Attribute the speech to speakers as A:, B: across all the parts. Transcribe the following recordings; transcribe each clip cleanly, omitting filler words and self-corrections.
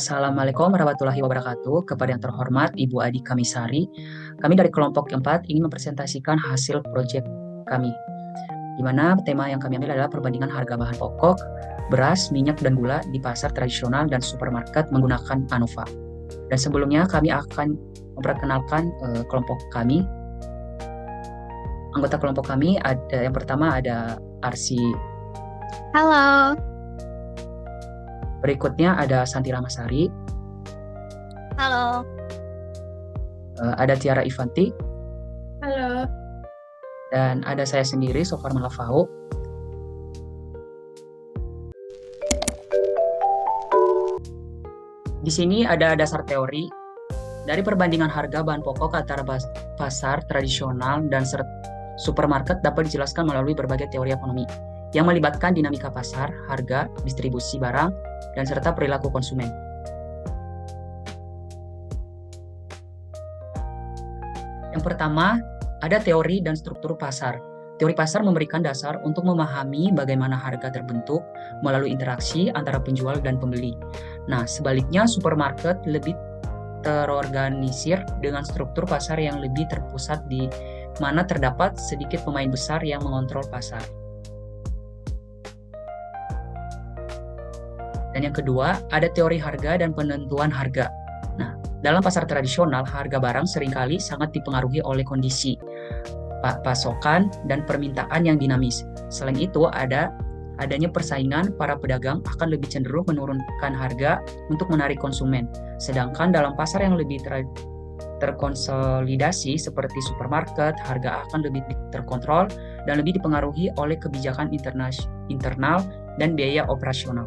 A: Assalamualaikum warahmatullahi wabarakatuh. Kepada yang terhormat Ibu Adi Kamisari, kami dari kelompok 4 ingin mempresentasikan hasil proyek kami, di mana tema yang kami ambil adalah perbandingan harga bahan pokok, beras, minyak, dan gula di pasar tradisional dan supermarket menggunakan ANOVA. Dan sebelumnya kami akan memperkenalkan kelompok kami. Anggota kelompok kami ada yang pertama ada Arsi.
B: Halo.
A: Berikutnya ada Santi Ramasari.
B: Halo.
A: Ada Tiara Ivanti.
C: Halo.
A: Dan ada saya sendiri, Sofar Malafau. Di sini ada dasar teori dari perbandingan harga bahan pokok antara pasar tradisional dan supermarket dapat dijelaskan melalui berbagai teori ekonomi yang melibatkan dinamika pasar, harga, distribusi barang, dan serta perilaku konsumen. Yang pertama, ada teori dan struktur pasar. Teori pasar memberikan dasar untuk memahami bagaimana harga terbentuk melalui interaksi antara penjual dan pembeli. Nah, sebaliknya supermarket lebih terorganisir dengan struktur pasar yang lebih terpusat di mana terdapat sedikit pemain besar yang mengontrol pasar. Dan yang kedua, ada teori harga dan penentuan harga. Nah, dalam pasar tradisional, harga barang seringkali sangat dipengaruhi oleh kondisi pasokan dan permintaan yang dinamis. Selain itu, adanya persaingan, para pedagang akan lebih cenderung menurunkan harga untuk menarik konsumen. Sedangkan dalam pasar yang lebih terkonsolidasi seperti supermarket, harga akan lebih terkontrol dan lebih dipengaruhi oleh kebijakan internal dan biaya operasional.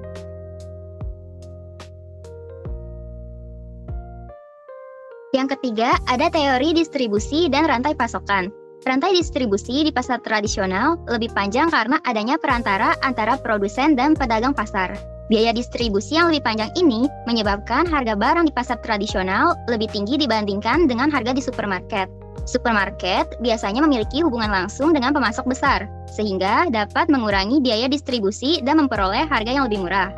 B: Yang ketiga, ada teori distribusi dan rantai pasokan. Rantai distribusi di pasar tradisional lebih panjang karena adanya perantara antara produsen dan pedagang pasar. Biaya distribusi yang lebih panjang ini menyebabkan harga barang di pasar tradisional lebih tinggi dibandingkan dengan harga di supermarket. Supermarket biasanya memiliki hubungan langsung dengan pemasok besar, sehingga dapat mengurangi biaya distribusi dan memperoleh harga yang lebih murah.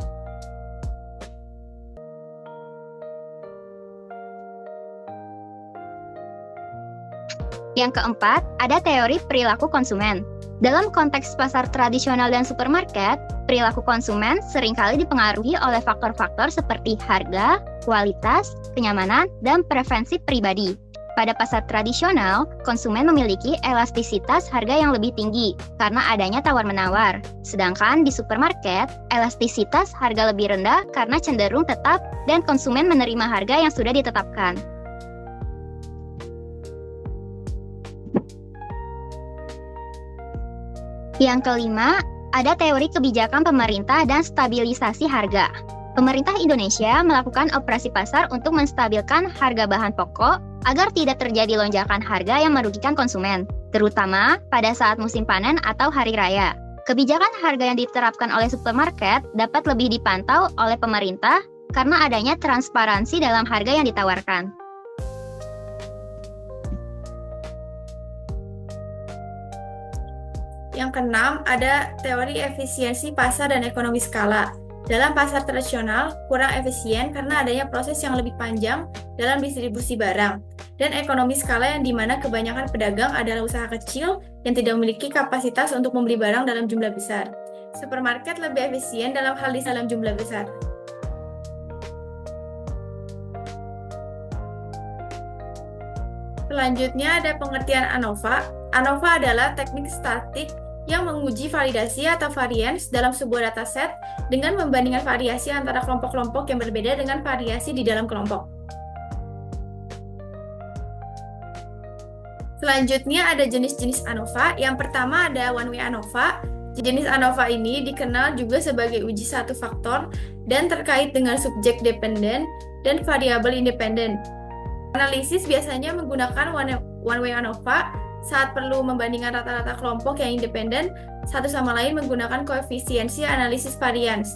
B: Yang keempat, ada teori perilaku konsumen. Dalam konteks pasar tradisional dan supermarket, perilaku konsumen seringkali dipengaruhi oleh faktor-faktor seperti harga, kualitas, kenyamanan, dan preferensi pribadi. Pada pasar tradisional, konsumen memiliki elastisitas harga yang lebih tinggi karena adanya tawar-menawar. Sedangkan di supermarket, elastisitas harga lebih rendah karena cenderung tetap dan konsumen menerima harga yang sudah ditetapkan. Yang kelima, ada teori kebijakan pemerintah dan stabilisasi harga. Pemerintah Indonesia melakukan operasi pasar untuk menstabilkan harga bahan pokok agar tidak terjadi lonjakan harga yang merugikan konsumen, terutama pada saat musim panen atau hari raya. Kebijakan harga yang diterapkan oleh supermarket dapat lebih dipantau oleh pemerintah karena adanya transparansi dalam harga yang ditawarkan.
C: Yang keenam, ada teori efisiensi pasar dan ekonomi skala. Dalam pasar tradisional, kurang efisien karena adanya proses yang lebih panjang dalam distribusi barang, dan ekonomi skala yang dimana kebanyakan pedagang adalah usaha kecil yang tidak memiliki kapasitas untuk membeli barang dalam jumlah besar. Supermarket lebih efisien dalam hal dalam jumlah besar. Selanjutnya ada pengertian ANOVA. ANOVA adalah teknik statistik yang menguji validasi atau variance dalam sebuah dataset dengan membandingkan variasi antara kelompok-kelompok yang berbeda dengan variasi di dalam kelompok. Selanjutnya ada jenis-jenis ANOVA. Yang pertama ada one-way ANOVA. Jenis ANOVA ini dikenal juga sebagai uji satu faktor dan terkait dengan subjek dependen dan variabel independen. Analisis biasanya menggunakan one-way ANOVA saat perlu membandingkan rata-rata kelompok yang independen satu sama lain menggunakan koefisiensi analisis varians.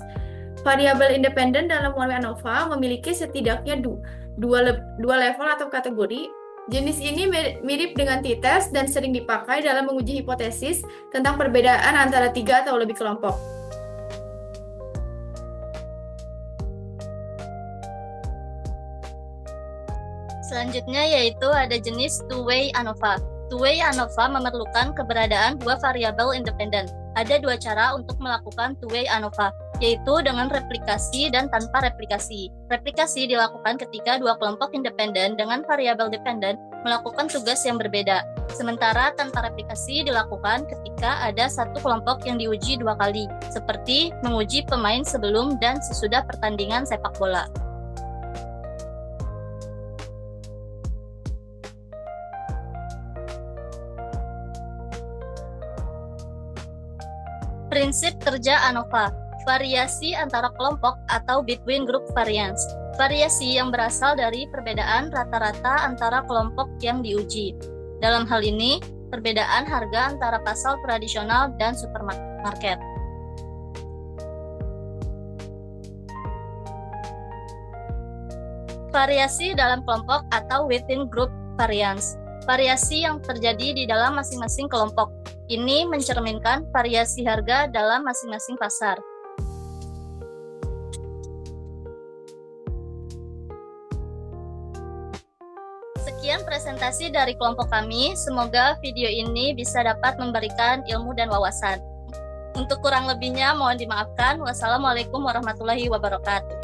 C: Variabel independen dalam one-way ANOVA memiliki setidaknya dua level atau kategori. Jenis ini mirip dengan t-test dan sering dipakai dalam menguji hipotesis tentang perbedaan antara 3 atau lebih kelompok.
D: Selanjutnya yaitu ada jenis two-way ANOVA. Two-way ANOVA memerlukan keberadaan dua variabel independen. Ada dua cara untuk melakukan two-way ANOVA, yaitu dengan replikasi dan tanpa replikasi. Replikasi dilakukan ketika dua kelompok independen dengan variabel dependen melakukan tugas yang berbeda. Sementara tanpa replikasi dilakukan ketika ada satu kelompok yang diuji dua kali, seperti menguji pemain sebelum dan sesudah pertandingan sepak bola. Prinsip kerja ANOVA, variasi antara kelompok atau between group variance. Variasi yang berasal dari perbedaan rata-rata antara kelompok yang diuji. Dalam hal ini, perbedaan harga antara pasar tradisional dan supermarket. Variasi dalam kelompok atau within group variance. Variasi yang terjadi di dalam masing-masing kelompok. Ini mencerminkan variasi harga dalam masing-masing pasar. Sekian presentasi dari kelompok kami. Semoga video ini bisa dapat memberikan ilmu dan wawasan. Untuk kurang lebihnya mohon dimaafkan. Wassalamualaikum warahmatullahi wabarakatuh.